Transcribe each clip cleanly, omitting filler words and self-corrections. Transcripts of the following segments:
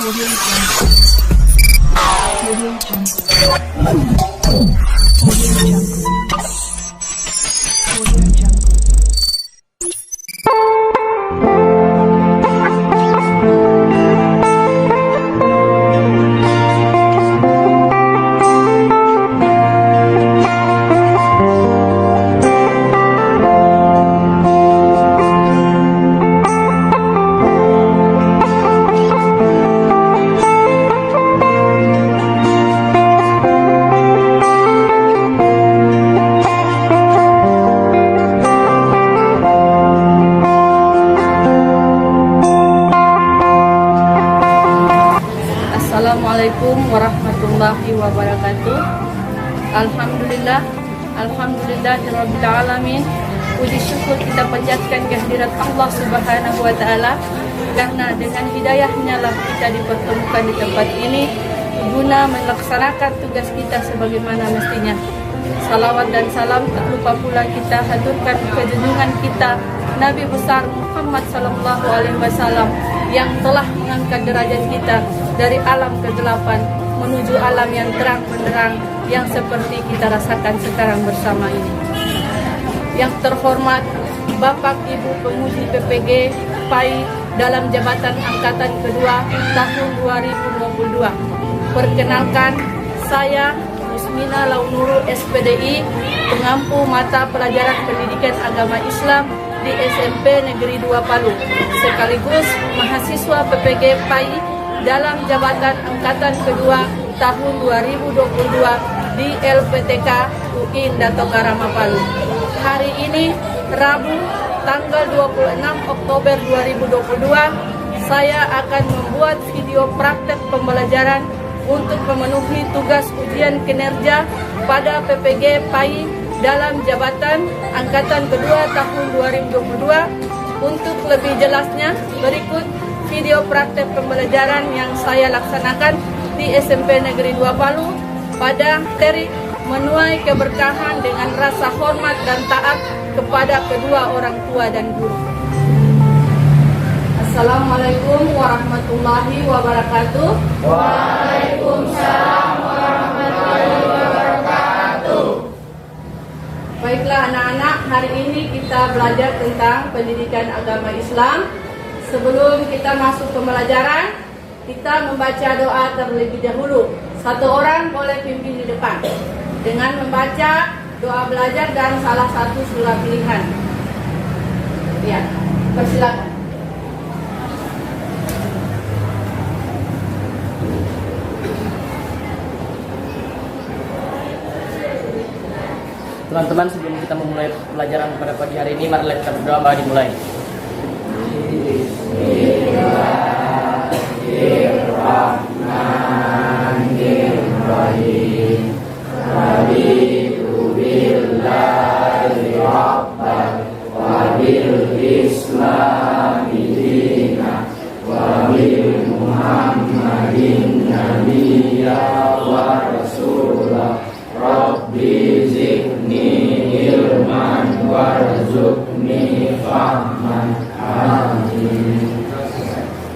Audio Jungle. Audio Jungle. Audio Jungle. Audio Jungle. Assalamualaikum warahmatullahi wabarakatuh. Alhamdulillahirabbil alamin. Puji syukur kita panjatkan kehadirat Allah Subhanahu wa taala, karena dengan hidayahnya lah kita dipertemukan di tempat ini guna melaksanakan tugas kita sebagaimana mestinya. Salawat dan salam tak lupa pula kita haturkan ke junjungan kita Nabi besar Muhammad sallallahu alaihi wasallam yang telah mengangkat derajat kita dari alam kegelapan menuju alam yang terang benderang yang seperti kita rasakan sekarang bersama ini. Yang terhormat Bapak Ibu Pemuji PPG PAI dalam jabatan angkatan kedua tahun 2022. Perkenalkan, saya Musmina Launuru SPDI, pengampu mata pelajaran pendidikan agama Islam di SMP Negeri 2 Palu, sekaligus mahasiswa PPG PAI dalam jabatan angkatan kedua tahun 2022 di LPTK UI Dato Karama Palu. Hari ini Rabu tanggal 26 Oktober 2022, saya akan membuat video praktek pembelajaran untuk memenuhi tugas ujian kinerja pada PPG PAI dalam jabatan angkatan kedua tahun 2022. Untuk lebih jelasnya, berikut video praktek pembelajaran yang saya laksanakan di SMP Negeri 2 Palu pada materi menuai keberkahan dengan rasa hormat dan taat kepada kedua orang tua dan guru. Assalamualaikum warahmatullahi wabarakatuh. Waalaikumsalam warahmatullahi wabarakatuh. Baiklah anak-anak, hari ini kita belajar tentang pendidikan agama Islam. Sebelum kita masuk pembelajaran, kita membaca doa terlebih dahulu. Satu orang boleh pimpin di depan dengan membaca doa belajar dan salah satu surah pilihan. Ya, persilakan. Teman-teman, sebelum kita memulai pelajaran pada pagi hari ini, mari kita berdoa mari dimulai. Bismillahirrahmanirrahim. Raditu billahi rabban wa bil islami dinan wa bil muhammadin nabiyya wa rasulah. Rabbi zidni ilman warzuqni fahman. Amin.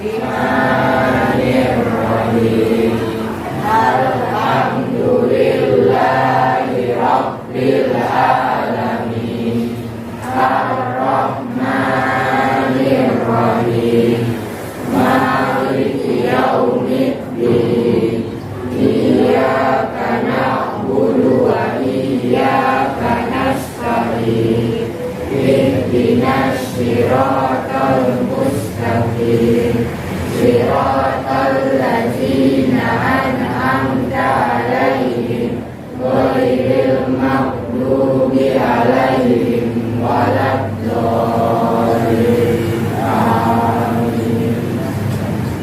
Bismillahirrahmanirrahim. Alhamdulillahi rabbil alamin. Ar-Rahmanir-Rahim. Maliki yaumiddin. Iyyaka na'budu wa iyyaka nasta'in. Ihdinas siratal mustaqim. Siratal ladzina an'amta 'alaihim ghairil maghdubi 'alaihim waladdallin. Amin.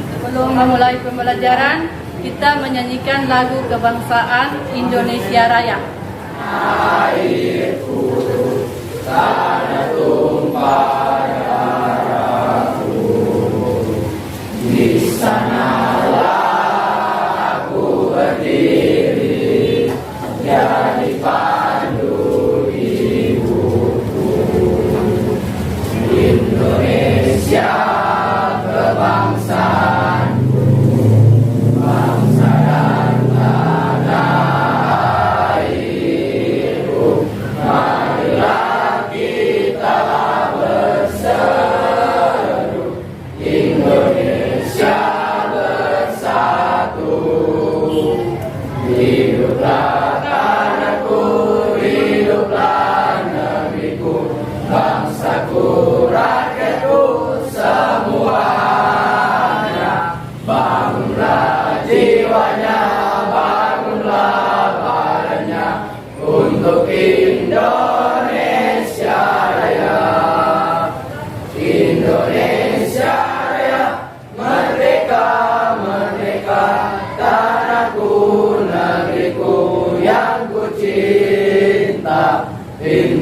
Sebelum memulai pembelajaran, kita menyanyikan lagu kebangsaan Indonesia Raya. Airku tanah tumpah darahku, di sanalah aku berdiri, jadi pandu ibuku. Indonesia kebangsaanku.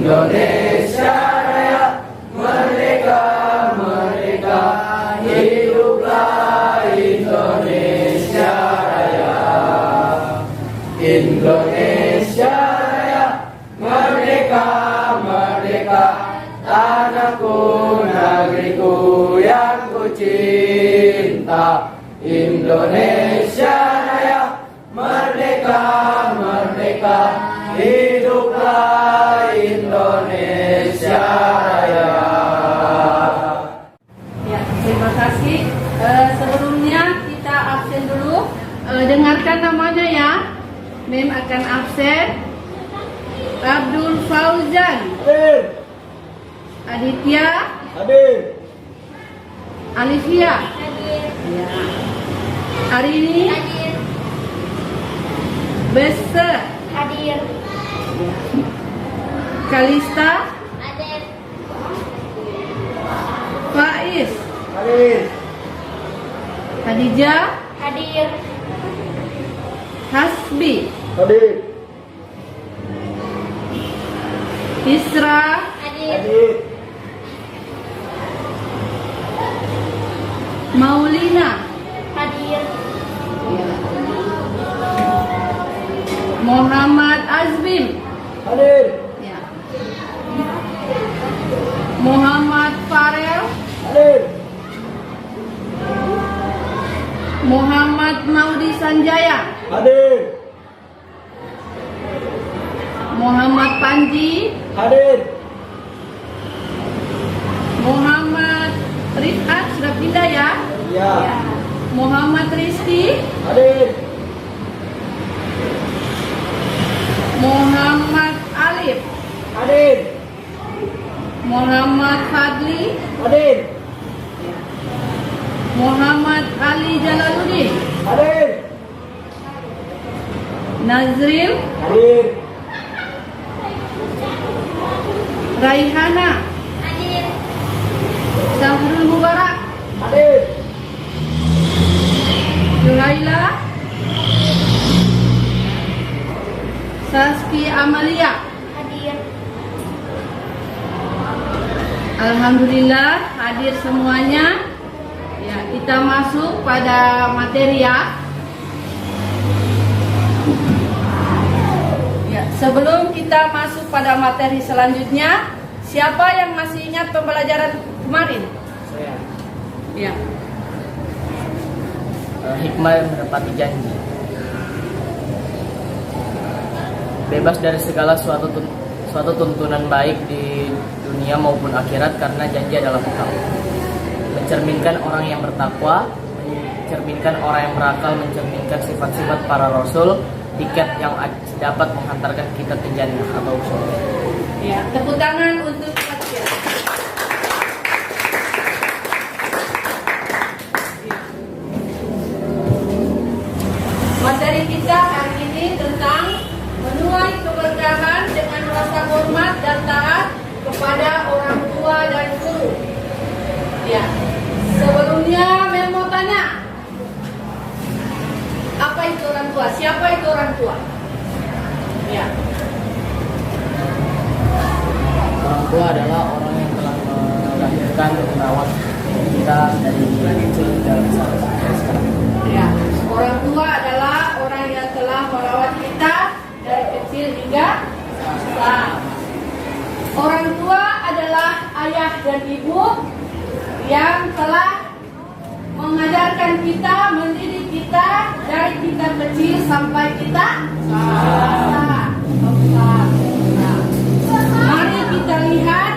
Indonesia Raya, merdeka, merdeka, hiduplah Indonesia Raya. Indonesia Raya, merdeka, merdeka, tanahku, negeriku yang ku cinta. Indonesia Raya, merdeka, merdeka, hiduplah Indonesia Raya. Ya, terima kasih. Sebelumnya kita absen dulu. Dengarkan namanya ya. Mem akan absen. Abdul Fauzan. Hadir. Aditya. Hadir. Alifia. Ya. Arini. Bester. Hadir. Kalista. Hadir. Faiz. Hadir. Khadijah. Hadir. Hasbi. Hadir. Isra. Hadir. Hadir. Maulina. Hadir. Muhammad Azbim. Hadir. Ya. Muhammad Farel. Hadir. Muhammad Maudi Sanjaya. Hadir. Muhammad Panji. Hadir. Muhammad Rifat sudah pindah ya. Ya. Muhammad Rizki. Hadir. Muhammad Alif. Hadir. Muhammad Fadli. Hadir. Muhammad Ali Jalaluddin. Hadir. Nazril. Hadir. Raihana. Hadir. Sahrul Mubarak. Hadir. Yuhaila. Saski Amalia. Hadir. Alhamdulillah hadir semuanya. Ya, kita masuk pada materi ya. Ya, sebelum kita masuk pada materi selanjutnya, siapa yang masih ingat pembelajaran kemarin? Saya. Ya. Hikmah menepati janji. Bebas dari segala suatu tuntunan baik di dunia maupun akhirat karena janji adalah hutang. Mencerminkan orang yang bertakwa, mencerminkan orang yang berakal, mencerminkan sifat-sifat para rasul, tiket yang dapat menghantarkan kita ke jannah atau surga. Ya, tepuk tangan untuk Fatia. Materi kita hari ini tentang menuai keberkahan dengan rasa hormat dan taat kepada orang tua dan guru. Ya, sebelumnya Mem mau tanya, apa itu orang tua? Siapa itu orang tua? Ya. Orang tua adalah orang yang telah melahirkan dan merawat kita dari kecil hingga sampai sekarang. Ya, orang tua adalah orang yang telah merawat kita dari kecil hingga sekarang. Orang tua adalah ayah dan ibu yang telah mengajarkan kita, mendidik kita dari kita kecil sampai kita besar. Mari kita lihat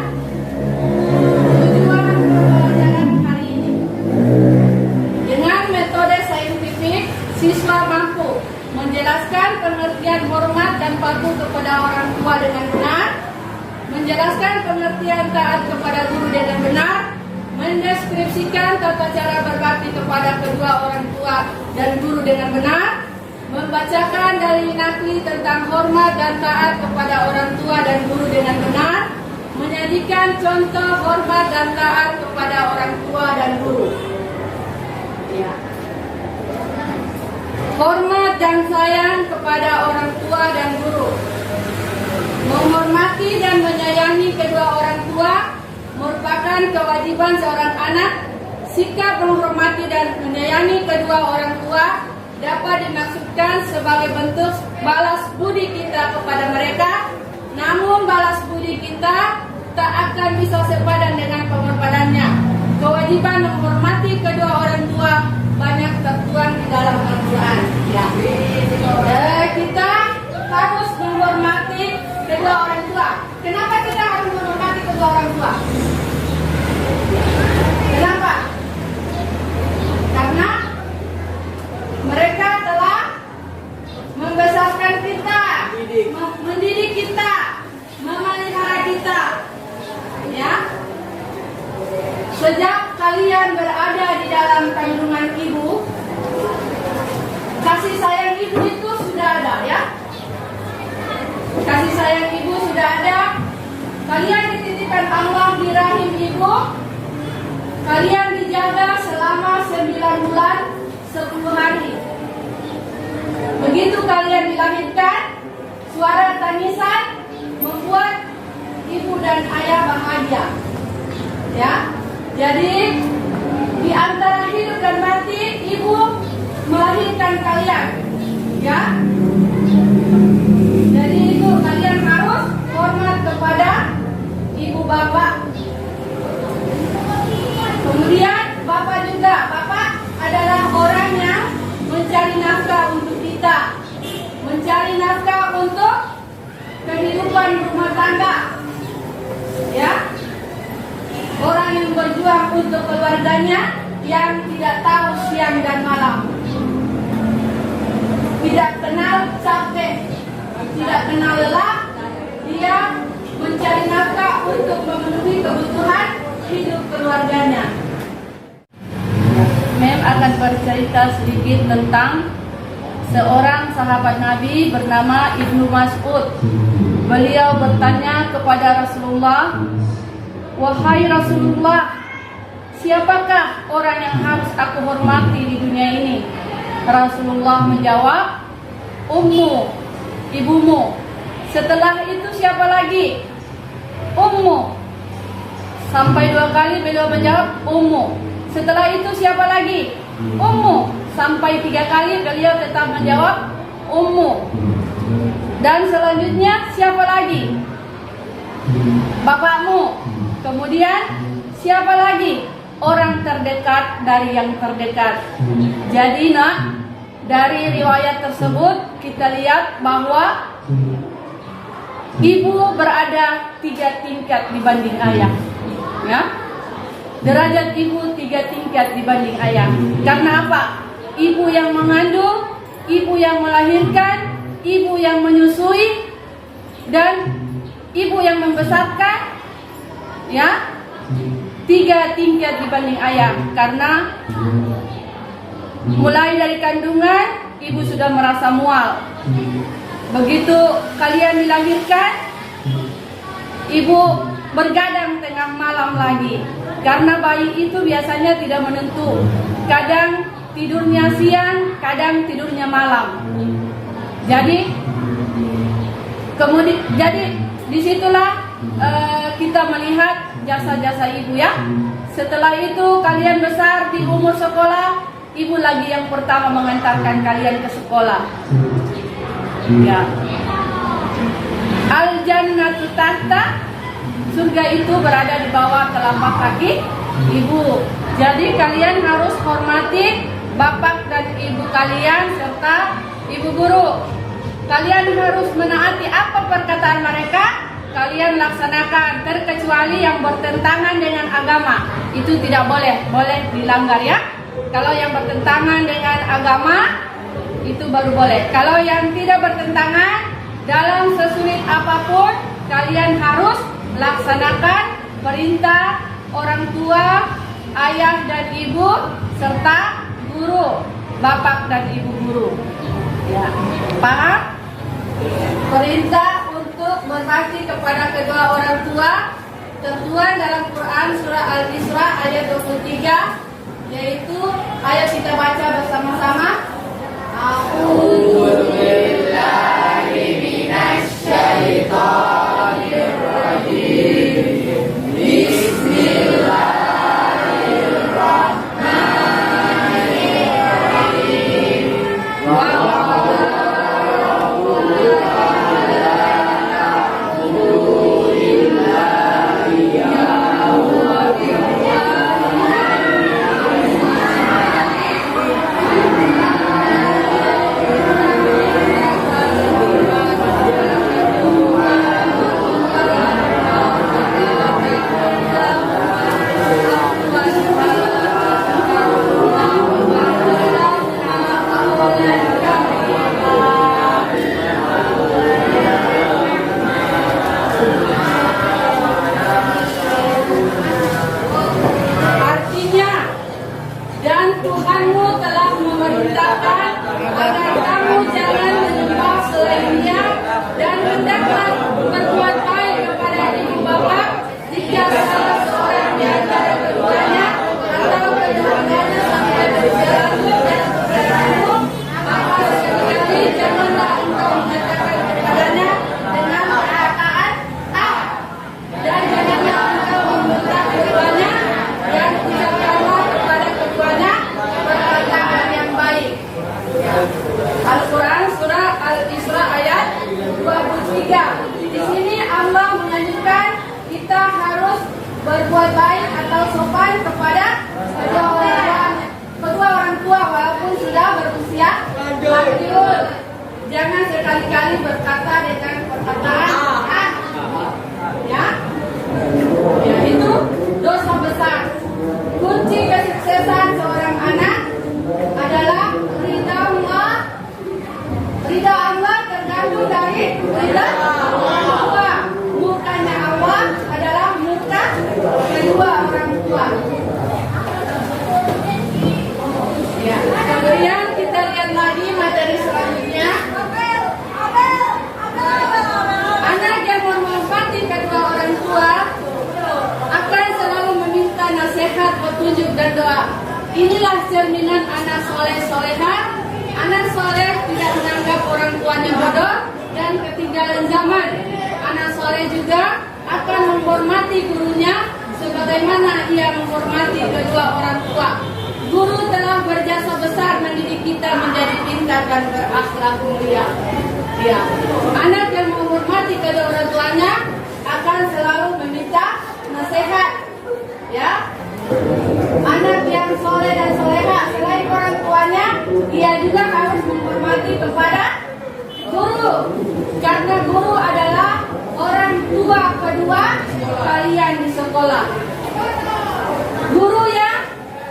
tujuan pembelajaran hari ini. Dengan metode saintifik, siswa mampu menjelaskan pengertian hormat dan patuh kepada orang tua dengan benar, menjelaskan pengertian taat kepada guru dengan benar, mendeskripsikan tata cara berbakti kepada kedua orang tua dan guru dengan benar, membacakan dalil nakli tentang hormat dan taat kepada orang tua dan guru dengan benar, menyajikan contoh hormat dan taat kepada orang tua dan guru. Ya. Hormat dan sayang kepada orang tua dan guru. Menghormati dan menyayangi kedua orang tua merupakan kewajiban seorang anak. Sikap menghormati dan menyayangi kedua orang tua dapat dimaksudkan sebagai bentuk balas budi kita kepada mereka. Namun balas budi kita tak akan bisa sepadan dengan pengorbanannya. Kewajiban menghormati kedua orang tua banyak tertuang di dalam Al-Quran. Ya. Kita harus menghormati kedua orang tua. Kenapa kita harus menghormati kedua orang tua? Kenapa? Karena mereka telah membesarkan kita, mendidik kita, memelihara kita. Ya. Sejak kalian berada di dalam kandungan ibu, kasih sayang ibu itu sudah ada, ya. Kasih sayang ibu sudah ada. Kalian dititipkan Allah di rahim ibu. Kalian dijaga selama 9 bulan 10 hari. Begitu kalian dilahirkan, suara tangisan membuat ibu dan ayah bahagia. Ya. Jadi di antara hidup dan mati, ibu melahirkan kalian. Ya. Jadi itu kalian harus hormat kepada ibu bapak. Kemudian bapak juga, bapak adalah orang yang mencari nafkah untuk kita, mencari nafkah untuk kehidupan rumah tangga. Ya. Orang yang berjuang untuk keluarganya, yang tidak tahu siang dan malam, tidak kenal capek, tidak kenal lelah. Dia mencari nafkah untuk memenuhi kebutuhan hidup keluarganya. Mem akan bercerita sedikit tentang seorang sahabat Nabi bernama Ibnu Mas'ud. Beliau bertanya kepada Rasulullah, "Wahai Rasulullah, siapakah orang yang harus aku hormati di dunia ini?" Rasulullah menjawab, "Ummu, ibumu." Setelah itu siapa lagi? "Ummu." Sampai 2 kali beliau menjawab, "Ummu." Setelah itu siapa lagi? "Ummu." Sampai 3 kali beliau tetap menjawab, "Ummu." Dan selanjutnya siapa lagi? "Bapakmu." Kemudian siapa lagi? Orang terdekat dari yang terdekat. Jadi nak, dari riwayat tersebut kita lihat bahwa ibu berada 3 tingkat dibanding ayah. Ya, derajat ibu 3 tingkat dibanding ayah. Karena apa? Ibu yang mengandung, ibu yang melahirkan, ibu yang menyusui, dan ibu yang membesarkan. Ya, 3 tingkat dibanding ayah. Karena mulai dari kandungan, ibu sudah merasa mual. Begitu kalian dilahirkan, ibu bergadang tengah malam lagi. Karena bayi itu biasanya tidak menentu. Kadang tidurnya siang, kadang tidurnya malam. Jadi disitulah kita melihat jasa-jasa ibu, ya. Setelah itu kalian besar di umur sekolah, ibu lagi yang pertama mengantarkan kalian ke sekolah. Ya. Al-jannatu tahta, surga itu berada di bawah telapak kaki ibu. Jadi kalian harus hormati bapak dan ibu kalian serta ibu guru. Kalian harus menaati apa perkataan mereka, kalian laksanakan, terkecuali yang bertentangan dengan agama. Itu tidak boleh dilanggar, ya. Kalau yang bertentangan dengan agama, itu baru boleh. Kalau yang tidak bertentangan, dalam sesulit apapun, kalian harus laksanakan perintah orang tua, ayah dan ibu, serta guru, bapak dan ibu guru. Ya, paham? Perintah untuk berbakti kepada kedua orang tua tertuang dalam Quran surah Al-Isra ayat 23, yaitu ayat kita baca bersama-sama. A'udzu billahi minasy syaithanir memerintahkan agar kamu jangan menyembah selain Dia dan hendaklah berbuat baik kepada ibu bapa jika salah seorang di antara keduanya atau kedua-duanya sampai berjatuh dan terjatuh, maka sekali janganlah engkau mengatakan kepadanya dengan perkataan dan janganlah engkau membentak keduanya dan ucapkanlah kepada keduanya perkataan yang baik. Al-Quran surah Al-Isra ayat 23. Di sini Allah menganjurkan kita harus berbuat baik atau sopan kepada kedua orang tua walaupun sudah berusia lanjut. Jangan sekali-kali berkata dengan perkataan ya itu dosa besar. Kunci kesuksesan seorang anak adalah ridha Allah tergantung dari ridha orang tua. Mukanya Allah adalah muka kedua orang tua. Ya, kemudian kita lihat lagi materi selanjutnya. Anak yang memanfaati kedua orang tua akan selalu meminta nasihat, petunjuk dan doa. Inilah cerminan anak soleh solehah. Anak soleh tidak menganggap orang tuanya bodoh dan ketinggalan zaman. Anak soleh juga akan menghormati gurunya sebagaimana ia menghormati kedua orang tua. Guru telah berjasa besar mendidik kita menjadi pintar dan berakhlak mulia. Ya. Anak yang menghormati kedua orang tuanya akan selalu meminta nasihat. Ya. Anak yang soleh dan soleha selain orang tuanya, ia juga harus menghormati kepada guru, karena guru adalah orang tua kedua kalian di sekolah. Guru yang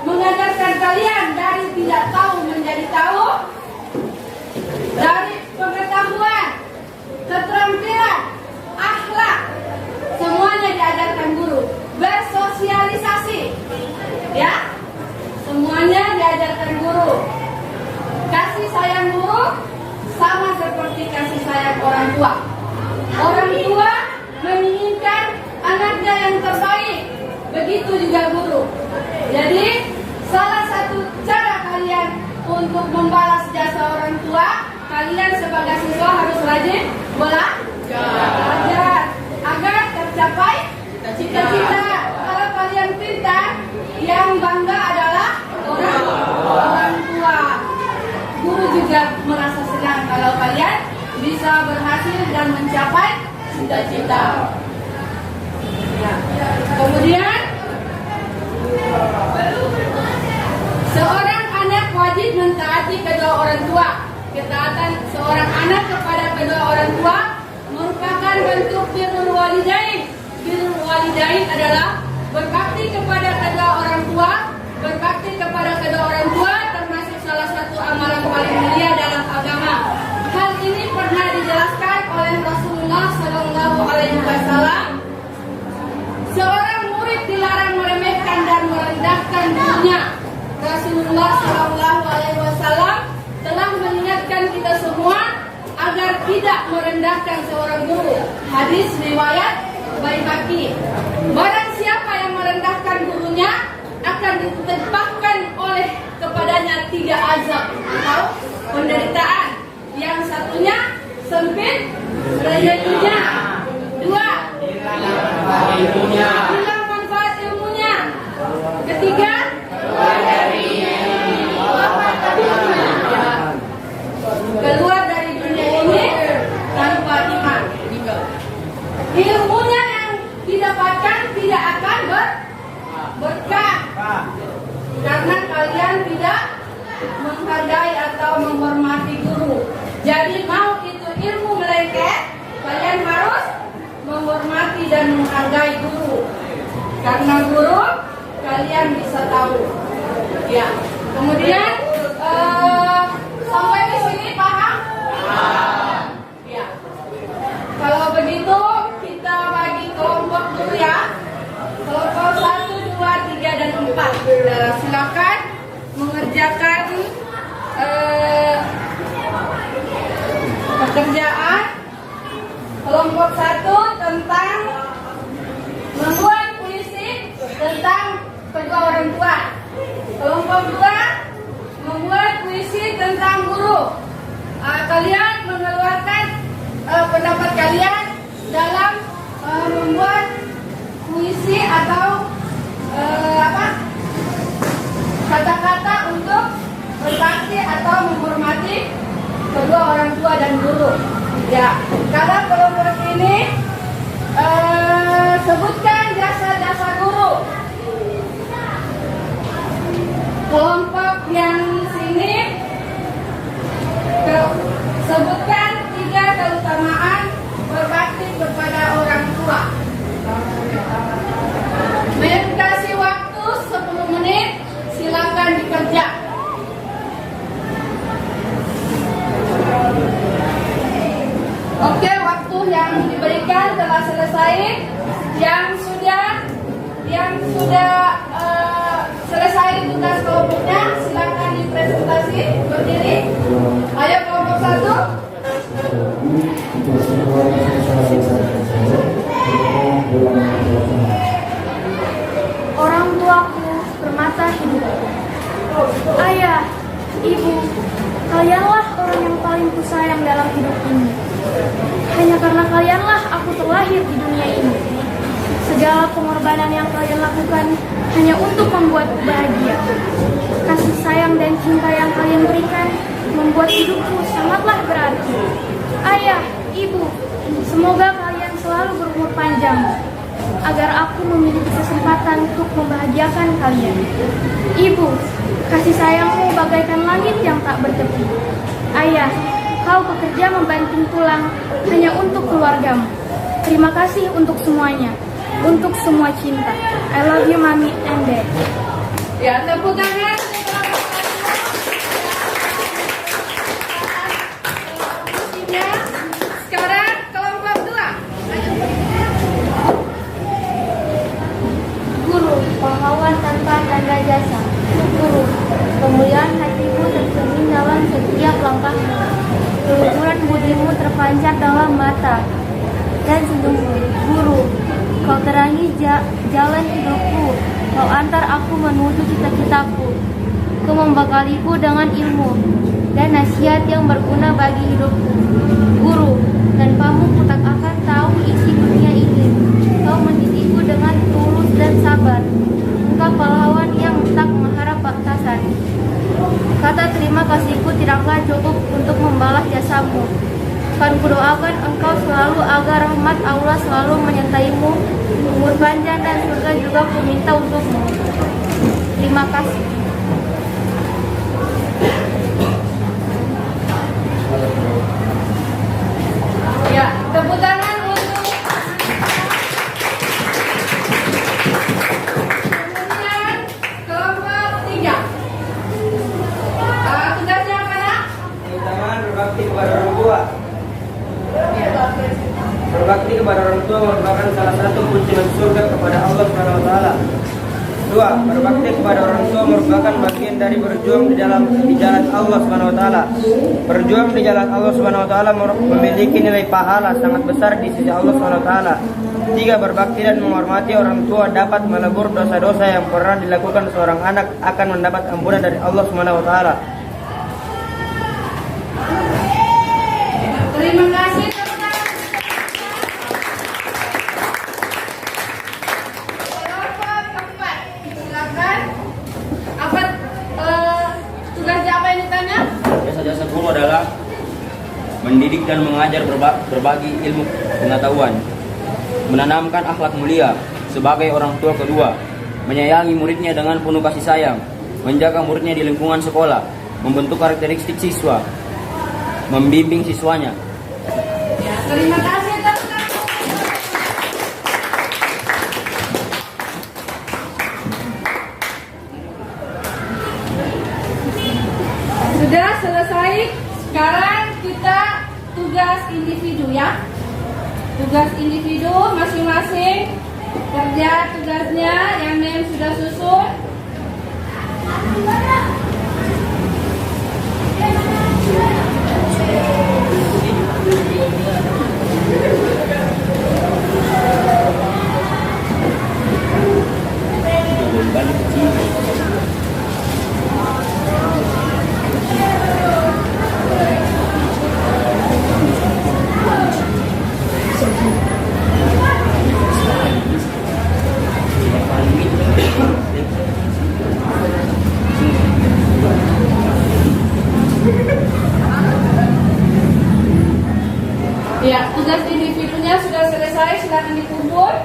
mengajarkan kalian dari tidak tahu menjadi tahu, dari pengetahuan, keterampilan, akhlak, semuanya diajarkan guru. Bersosialisasi, ya, semuanya diajarkan guru. Kasih sayang guru sama seperti kasih sayang orang tua. Orang tua menginginkan anaknya yang terbaik, begitu juga guru. Jadi salah satu cara kalian untuk membalas jasa orang tua, kalian sebagai siswa harus rajin belajar agar tercapai cita-cita. Kalau kalian pintar, yang bangga adalah orang tua. Guru juga merasa senang kalau kalian bisa berhasil dan mencapai cita-cita. Ya. Kemudian seorang anak wajib mentaati kedua orang tua. Ketaatan seorang anak kepada kedua orang tua merupakan bentuk birrul walidain. Birrul walidain adalah berbakti kepada kedua orang tua. Berbakti kepada kedua orang tua termasuk salah satu amalan paling mulia dalam agama. Hal ini pernah dijelaskan oleh Rasulullah SAW. Seorang murid dilarang meremehkan dan merendahkan gurunya. Rasulullah SAW telah mengingatkan kita semua agar tidak merendahkan seorang guru. Hadis riwayat Baihaqi. Barang siapa yang merendahkan gurunya akan ditempatkan oleh kepadanya 3 azab atau penderitaan. Yang satunya sempit rezekinya, 2 hilang manfaat ilmunya, 3 keluar dari dunia ini tanpa iman. Ilmunya yang didapatkan tidak akan berkah karena kalian tidak menghargai atau menghormati guru. Jadi mau itu ilmu melengket, kalian harus menghormati dan menghargai guru. Karena guru kalian bisa tahu. Ya. Kemudian sampai di sini paham? Ya. Kalau begitu kita bagi kelompok dulu ya. Kelompok 1, 2, 3 dan 4. Silakan mengerjakan kalian mengeluarkan pendapat kalian dalam membuat puisi atau kata-kata untuk berbakti atau menghormati kedua orang tua dan guru. Ya, kalau kelompok ini sebutkan jasa-jasa guru. Kelompok yang sini sebutkan 3 keutamaan berbakti kepada orang tua. Kasih waktu 10 menit, silakan dikerja. Oke, waktu yang diberikan telah selesai. Yang sudah selesai tugas kelompoknya, silakan dipresentasi berdiri. Ayo kelompok 1. Orang tuaku, permata hidupku. Ayah, ibu, kalianlah orang yang paling kusayang dalam hidup ini. Hanya karena kalianlah aku terlahir di dunia ini. Segala pengorbanan yang kalian lakukan hanya untuk membuatku bahagia. Kasih sayang dan cinta yang kalian berikan membuat hidupku sangatlah berarti. Ayah, ibu, semoga kalian selalu berumur panjang, agar aku memiliki kesempatan untuk membahagiakan kalian. Ibu, kasih sayangmu bagaikan langit yang tak bertepi. Ayah, kau bekerja membanting tulang hanya untuk keluargamu. Terima kasih untuk semuanya, untuk semua cinta. I love you, Mami and Dad. Ya, tepuk tangan. Sekarang kelompok 2. Guru, pahlawan tanpa tanda jasa. Guru, kemuliaan hatimu tercermin dalam setiap langkahmu. Keluhuran budimu terpancar dalam mata dan senyummu. Guru, kau terangi jalan hidupku. Kau antar aku menuju cita-citaku. Kau membekaliku dengan ilmu dan nasihat yang berguna bagi hidupku. Guru, tanpamu ku tak akan tahu isi dunia ini. Kau mendidikku dengan tulus dan sabar. Engkau pahlawan yang tak mengharap batasan. Kata terima kasihku tidaklah cukup untuk membalas jasamu. Kan kudoakan engkau selalu agar rahmat Allah selalu menyertaimu. Umur panjang dan surga juga ku minta untukmu. Terima kasih. Ya, tepuk tangan untuk kemudian kelompok 3. Tugasnya apa, Nak? Keutamaan berbakti kepada orang tua. Berbakti kepada orang tua merupakan salah satu kunci masuk surga kepada Allah Subhanahu wa taala. 2. Berbakti kepada orang tua merupakan bagian dari berjuang di jalan Allah Subhanahu wa taala. Berjuang di jalan Allah Subhanahu wa taala memiliki nilai pahala sangat besar di sisi Allah Subhanahu wa taala. 3. Berbakti dan menghormati orang tua dapat melebur dosa-dosa yang pernah dilakukan seorang anak, akan mendapat ampunan dari Allah Subhanahu wa taala. Terima kasih. Jasa guru adalah mendidik dan mengajar berbagi ilmu pengetahuan, menanamkan akhlak mulia sebagai orang tua kedua, menyayangi muridnya dengan penuh kasih sayang, menjaga muridnya di lingkungan sekolah, membentuk karakteristik siswa, membimbing siswanya. Ya, terima kasih. Sudah selesai. Sekarang kita tugas individu ya. Tugas individu masing-masing kerja tugasnya yang sudah susun. Ya, tugas individunya sudah selesai, silakan dikumpul.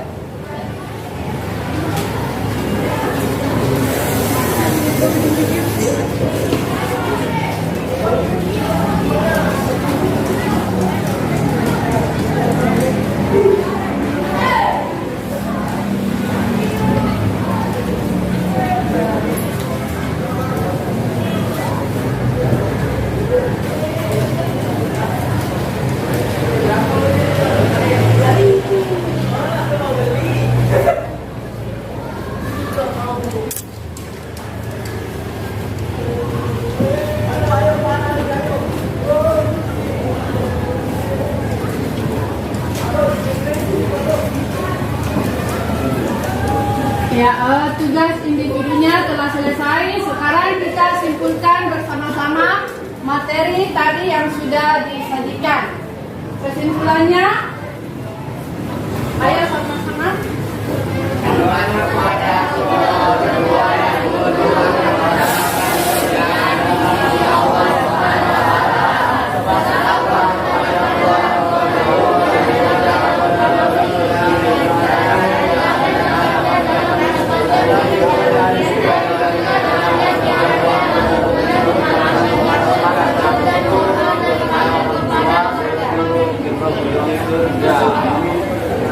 Ya, tugas individunya telah selesai. Sekarang kita simpulkan bersama-sama materi tadi yang sudah disajikan. Kesimpulannya, ayo sama-sama.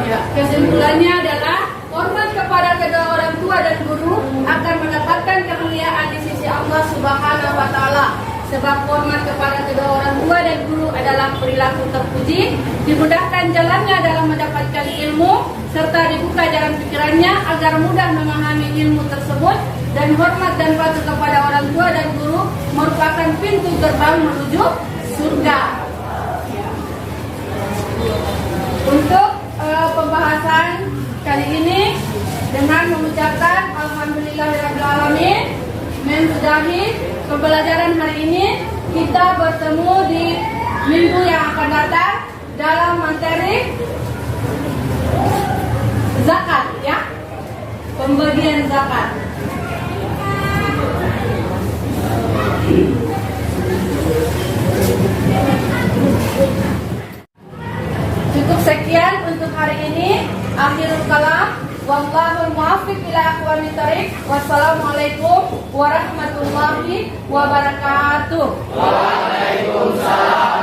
Ya, kesimpulannya adalah hormat kepada kedua orang tua dan guru akan mendapatkan kemuliaan di sisi Allah Subhanahu wa taala. Sebab hormat kepada kedua orang tua dan guru adalah perilaku terpuji, dimudahkan jalannya dalam mendapatkan ilmu serta dibuka jalan pikirannya agar mudah memahami ilmu tersebut, dan hormat dan patuh kepada orang tua dan guru merupakan pintu gerbang menuju surga. Untuk pembahasan kali ini dengan mengucapkan alhamdulillahirrahmanirrahim, mensudahi pembelajaran hari ini. Kita bertemu di minggu yang akan datang dalam materi zakat, ya, pembagian zakat. Cukup sekian untuk hari ini. Akhirul kalam. Wallahul muwaffiq ila aqwamit thoriq. Wassalamualaikum warahmatullahi wabarakatuh. Waalaikumsalam.